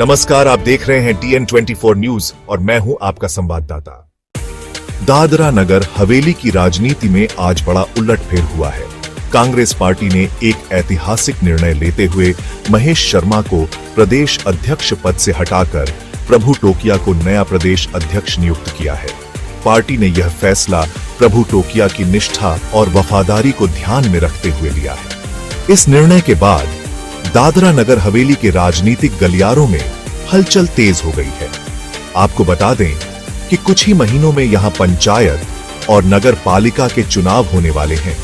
नमस्कार, आप देख रहे हैं TN24 न्यूज और मैं हूं आपका संवाददाता। दादरा नगर हवेली की राजनीति में आज बड़ा उलटफेर हुआ है। कांग्रेस पार्टी ने एक ऐतिहासिक निर्णय लेते हुए महेश शर्मा को प्रदेश अध्यक्ष पद से हटाकर प्रभु टोकिया को नया प्रदेश अध्यक्ष नियुक्त किया है। पार्टी ने यह फैसला प्रभु टोकिया की निष्ठा और वफादारी को ध्यान में रखते हुए लिया है। इस निर्णय के बाद दादरा नगर हवेली के राजनीतिक गलियारों में हलचल तेज हो गई है। आपको बता दें कि कुछ ही महीनों में यहां पंचायत और नगर पालिका के चुनाव होने वाले हैं।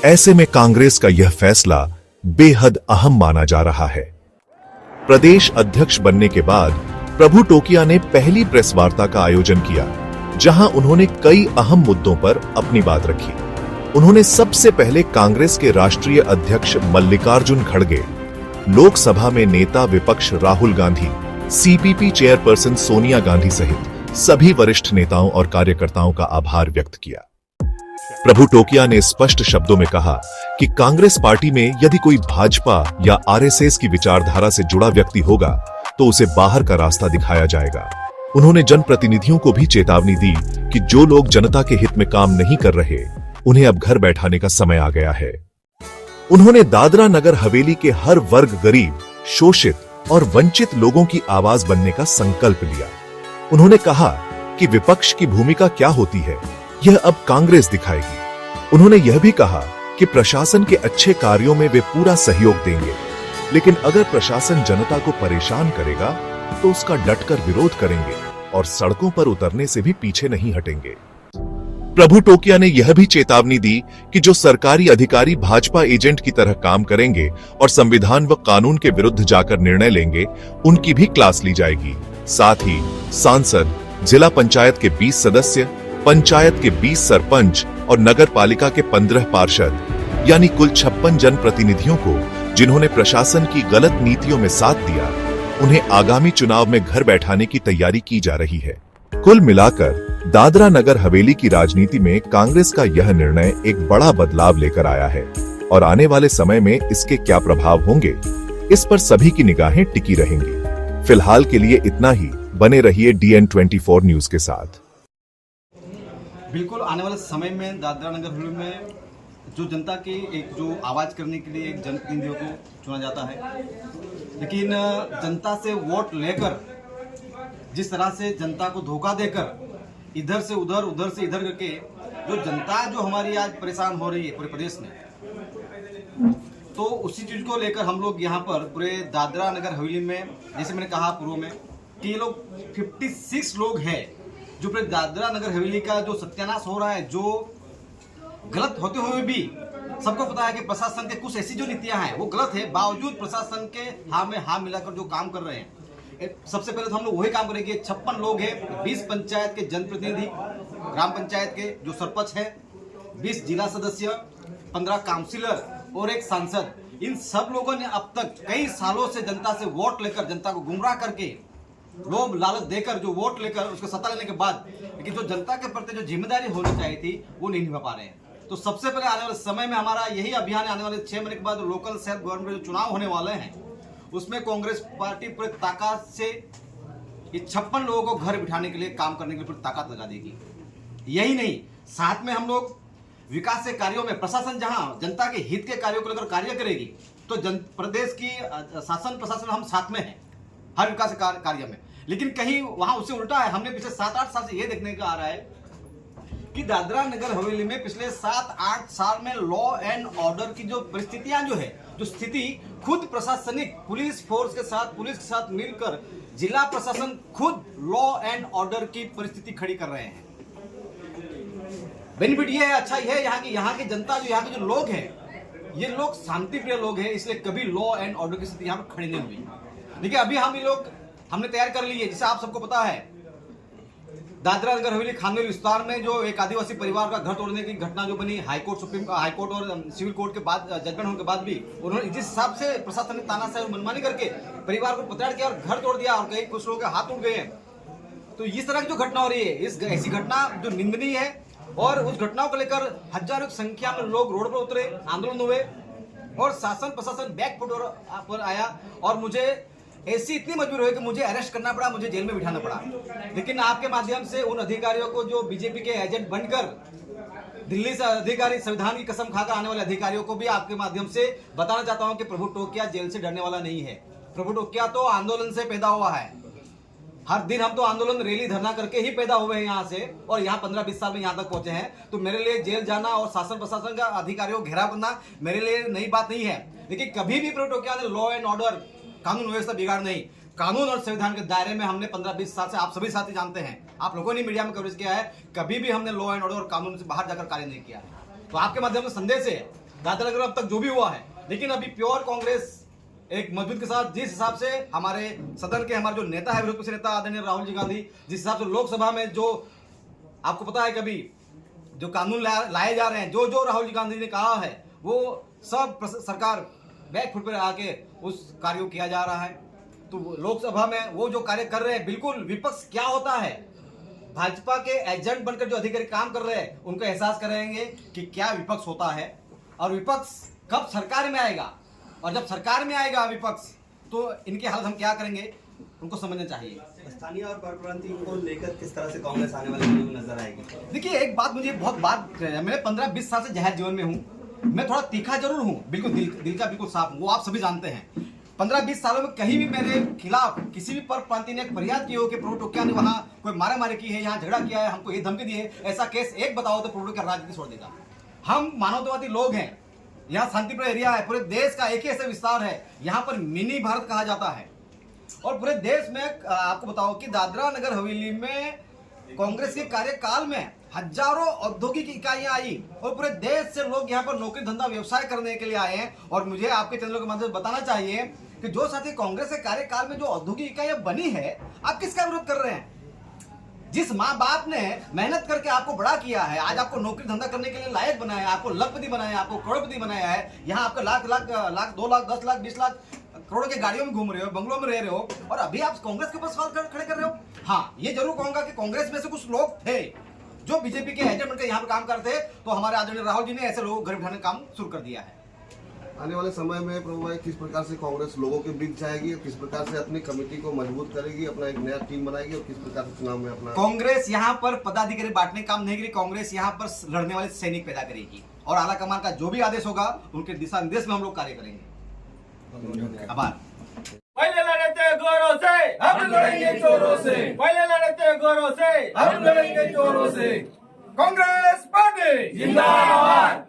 ऐसे में कांग्रेस का यह फैसला बेहद अहम माना जा रहा है। प्रदेश अध्यक्ष बनने के बाद प्रभु टोकिया ने पहली प्रेस वार्ता का आयोजन किया, जहां उन्होंने कई अहम मुद्दों पर अपनी बात रखी। उन्होंने सबसे पहले कांग्रेस के राष्ट्रीय अध्यक्ष मल्लिकार्जुन खड़गे, लोकसभा में नेता विपक्ष राहुल गांधी, CPP चेयरपर्सन सोनिया गांधी सहित सभी वरिष्ठ नेताओं और कार्यकर्ताओं का आभार व्यक्त किया। प्रभु टोकिया ने स्पष्ट शब्दों में कहा कि कांग्रेस पार्टी में यदि कोई भाजपा या RSS की विचारधारा से जुड़ा व्यक्ति होगा तो उसे बाहर का रास्ता दिखाया जाएगा। उन्होंने जनप्रतिनिधियों को भी चेतावनी दी कि जो लोग जनता के हित में काम नहीं कर रहे, उन्हें अब घर बैठाने का समय आ गया है। उन्होंने दादरा नगर हवेली के हर वर्ग, गरीब, शोषित और वंचित लोगों की आवाज बनने का संकल्प लिया। उन्होंने कहा कि विपक्ष की भूमिका क्या होती है, यह अब कांग्रेस दिखाएगी। उन्होंने यह भी कहा कि प्रशासन के अच्छे कार्यों में वे पूरा सहयोग देंगे, लेकिन अगर प्रशासन जनता को परेशान करेगा तो उसका डटकर विरोध करेंगे और सड़कों पर उतरने से भी पीछे नहीं हटेंगे। प्रभु टोकिया ने यह भी चेतावनी दी कि जो सरकारी अधिकारी भाजपा एजेंट की तरह काम करेंगे और संविधान व कानून के विरुद्ध जाकर निर्णय लेंगे, उनकी भी क्लास ली जाएगी। साथ ही सांसद, जिला पंचायत के 20 सदस्य, पंचायत के 20 सरपंच और नगर पालिका के 15 पार्षद यानी कुल 56 जनप्रतिनिधियों को जिन्होंने प्रशासन की गलत नीतियों में साथ दिया, उन्हें आगामी चुनाव में घर बैठाने की तैयारी की जा रही है। कुल मिलाकर दादरा नगर हवेली की राजनीति में कांग्रेस का यह निर्णय एक बड़ा बदलाव लेकर आया है और आने वाले समय में इसके क्या प्रभाव होंगे, इस पर सभी की निगाहें टिकी रहेंगी। फिलहाल के लिए इतना ही। बने रहिए DN24 न्यूज के साथ। बिल्कुल आने वाले समय में दादरा नगर हवेली में जो जनता की एक जो आवाज करने के लिए एक जनप्रतिनिधियों को चुना जाता है, लेकिन जनता से वोट लेकर जिस तरह से जनता को धोखा देकर इधर से उधर, उधर से इधर करके जो जनता जो हमारी आज परेशान हो रही है पूरे प्रदेश में, तो उसी चीज को लेकर हम लोग यहाँ पर पूरे दादरा नगर हवेली में, जैसे मैंने कहा पूर्व में कि ये लोग 56 लोग हैं जो पूरे दादरा नगर हवेली का जो सत्यानाश हो रहा है, जो गलत होते हुए भी सबको पता है कि प्रशासन के कुछ ऐसी जो नीतियां हैं वो गलत है, बावजूद प्रशासन के हाँ में हाँ मिलाकर जो काम कर रहे हैं। सबसे पहले तो हम लोग वही काम करेंगे। 56 लोग हैं, 20 पंचायत के जनप्रतिनिधि, ग्राम पंचायत के जो सरपंच है, 20 जिला सदस्य, 15 काउंसिलर और एक सांसद। इन सब लोगों ने अब तक कई सालों से जनता से वोट लेकर, जनता को गुमराह करके, लोभ लालच देकर जो वोट लेकर उसको सत्ता लेने के बाद, लेकिन जो जनता के प्रति जो जिम्मेदारी होनी चाहिए थी वो नहीं निभा पा रहे हैं। तो सबसे पहले आने वाले समय में हमारा यही अभियान है। आने वाले 6 महीने के बाद लोकल सेल्फ गवर्नमेंट जो चुनाव होने वाले हैं, उसमें कांग्रेस पार्टी पूरी ताकत से ये 56 लोगों को घर बिठाने के लिए काम करने के लिए पूरी ताकत लगा देगी। यही नहीं, साथ में हम लोग विकास के कार्यों में, प्रशासन जहां जनता के हित के कार्यों को लेकर कार्य करेगी, तो प्रदेश की शासन प्रशासन हम साथ में हैं हर विकास कार्य में। लेकिन कहीं वहां उससे उल्टा है। हमने पिछले 7-8 साल से ये देखने का आ रहा है कि दादरा नगर हवेली में पिछले 7-8 साल में लॉ एंड ऑर्डर की जो परिस्थितियां जो है, जो स्थिति खुद प्रशासनिक पुलिस फोर्स के साथ, पुलिस के साथ मिलकर जिला प्रशासन खुद लॉ एंड ऑर्डर की परिस्थिति खड़ी कर रहे हैं। बेनिफिट ये है, अच्छा ये है यहाँ की जनता, जो यहाँ के जो लोग हैं, ये लोग शांति प्रिय लोग हैं, इसलिए कभी लॉ एंड ऑर्डर की स्थिति यहाँ पर खड़ी नहीं हुई। देखिए अभी हम ये लोग हमने तैयार कर ली है, जिसे आप सबको पता है दादरा नगर हवेली खानवेल विस्तार में जो एक आदिवासी परिवार का घर तोड़ने की घटना जो बनी, हाईकोर्ट, सुप्रीम हाईकोर्ट और सिविल कोर्ट के बाद जजमेंट होने के बाद भी उन्होंने जिस हिसाब से प्रशासन ने तानाशाही और मनमानी करके परिवार को प्रताड़ित किया और घर तोड़ दिया और कई कुछ लोगों के हाथ टूट गए हैं, तो इस तरह की जो घटना हो रही है, इस ऐसी घटना जो निंदनीय है और उस घटनाओं को लेकर हजारों की संख्या में लोग रोड पर उतरे, आंदोलन हुए और शासन प्रशासन बैकफुट पर आया और मुझे ऐसी इतनी मजबूरी हुई कि मुझे अरेस्ट करना पड़ा, मुझे जेल में बिठाना पड़ा। लेकिन आपके माध्यम से उन अधिकारियों को जो बीजेपी के एजेंट बनकर दिल्ली से अधिकारी, संविधान की कसम खाकर आने वाले अधिकारियों को भी आपके माध्यम से बताना चाहता हूं कि प्रभु टोकिया जेल से डरने वाला नहीं है। प्रभु टोकिया तो आंदोलन से पैदा हुआ है। हर दिन हम तो आंदोलन, रैली, धरना करके ही पैदा हुए हैं यहाँ से, और यहाँ 15-20 साल में यहाँ तक पहुंचे हैं। तो मेरे लिए जेल जाना और शासन प्रशासन का अधिकारियों को घेराव करना मेरे लिए नई बात नहीं है। लेकिन कभी भी प्रभु टोकिया ने लॉ एंड ऑर्डर, कानून व्यवस्था बिगाड़ नहीं। कानून और संविधान के दायरे में हमने 15-20 साल से, आप सभी साथी जानते हैं, आप लोगों ने मीडिया में कवरेज किया है, कभी भी हमने लॉ एंड ऑर्डर और कानून से बाहर जाकर कार्य नहीं किया। तो आपके माध्यम से संदेश है, दादरा नगर अब तक जो भी हुआ है, लेकिन अभी प्योर कांग्रेस एक मजबूत के साथ, जिस हिसाब से हमारे सदन के हमारे जो नेता है, विरोध पक्ष नेता आदरणीय राहुल जी गांधी, जिस हिसाब से लोकसभा में जो आपको पता है कभी जो कानून लाए जा रहे हैं, जो जो राहुल जी गांधी ने कहा है, वो सब सरकार बैक फुट पर आके उस कार्य को किया जा रहा है। तो लोकसभा में वो जो कार्य कर रहे हैं, बिल्कुल विपक्ष क्या होता है, भाजपा के एजेंट बनकर जो अधिकारी काम कर रहे हैं, उनको एहसास करेंगे कि क्या विपक्ष होता है और विपक्ष कब सरकार में आएगा, और जब सरकार में आएगा विपक्ष तो इनकी हालत हम क्या करेंगे, उनको समझना चाहिए। स्थानीय और परप्रांतीय को लेकर किस तरह से कांग्रेस आने वाले दिनों में नजर आएगी? देखिए, एक बात मुझे बहुत मैं 15-20 साल से जाहिर जीवन में हूँ, मैं थोड़ा तीखा जरूर हूँ, बिल्कुल दिल का बिल्कुल साफ हूँ, वो आप सभी जानते हैं। 15-20 सालों में कहीं भी मेरे खिलाफ किसी भी परप्रांतीय ने फरियाद की हो कि प्रभु टोकिया ने वहाँ कोई मारामारी की है, यहाँ झगड़ा किया है, हमको ये धमकी दी है, ऐसा केस एक बताओ तो प्रभु टोकिया राजनीति छोड़ देगा। हम मानवतावादी लोग हैं, यहाँ शांतिप्रिय एरिया है, पूरे देश का एक ही ऐसा विस्तार है, यहाँ पर मिनी भारत कहा जाता है। और पूरे देश में आपको बताओ कि दादरा नगर हवेली में कांग्रेस के कार्यकाल में हजारों औद्योगिक इकाइयां आई और पूरे देश से लोग यहाँ पर नौकरी, धंधा, व्यवसाय करने के लिए आए हैं। और मुझे आपके चैनलों के माध्यम से बताना चाहिए कि जो साथी कांग्रेस के कार्यकाल में जो औद्योगिक इकाइयां बनी है, आप किसका विरोध कर रहे हैं? जिस माँ बाप ने मेहनत करके आपको बड़ा किया है, आज आपको नौकरी धंधा करने के लिए लायक बनाया, आपको लखपति बनाया, आपको करोड़पति बनाया है, यहाँ आपका लाख 2 लाख 10 लाख 20 लाख करोड़ों के गाड़ियों में घूम रहे हो, बंगलों में रह रहे हो, और अभी आप कांग्रेस के ऊपर सवाल खड़े कर रहे हो। हाँ, ये जरूर कहूंगा कि कांग्रेस में से कुछ लोग थे जो बीजेपी के एजेंट बनकर यहाँ पर काम करते, तो हमारे आदरणीय राहुल जी ने ऐसे लोगों को घर बिठाने का काम शुरू कर दिया है। आने वाले समय में प्रभु भाई किस प्रकार से कांग्रेस लोगों के बीच जाएगी और किस प्रकार से अपनी कमेटी को मजबूत करेगी, अपना एक नया टीम बनाएगी और किस प्रकार से चुनाव में अपना कांग्रेस यहाँ पर पदाधिकारी बांटने काम नहीं करेगी, कांग्रेस यहाँ पर लड़ने वाले सैनिक पैदा करेगी और आला कमान का जो भी आदेश होगा उनके दिशा निर्देश में हम लोग कार्य करेंगे। आभार। पहले लड़े थे गोरों से, हम लड़ेंगे चोरों से। पहले लड़े थे गोरों से, हम लड़ेंगे चोरों से। कांग्रेस पार्टी जिंदाबाद।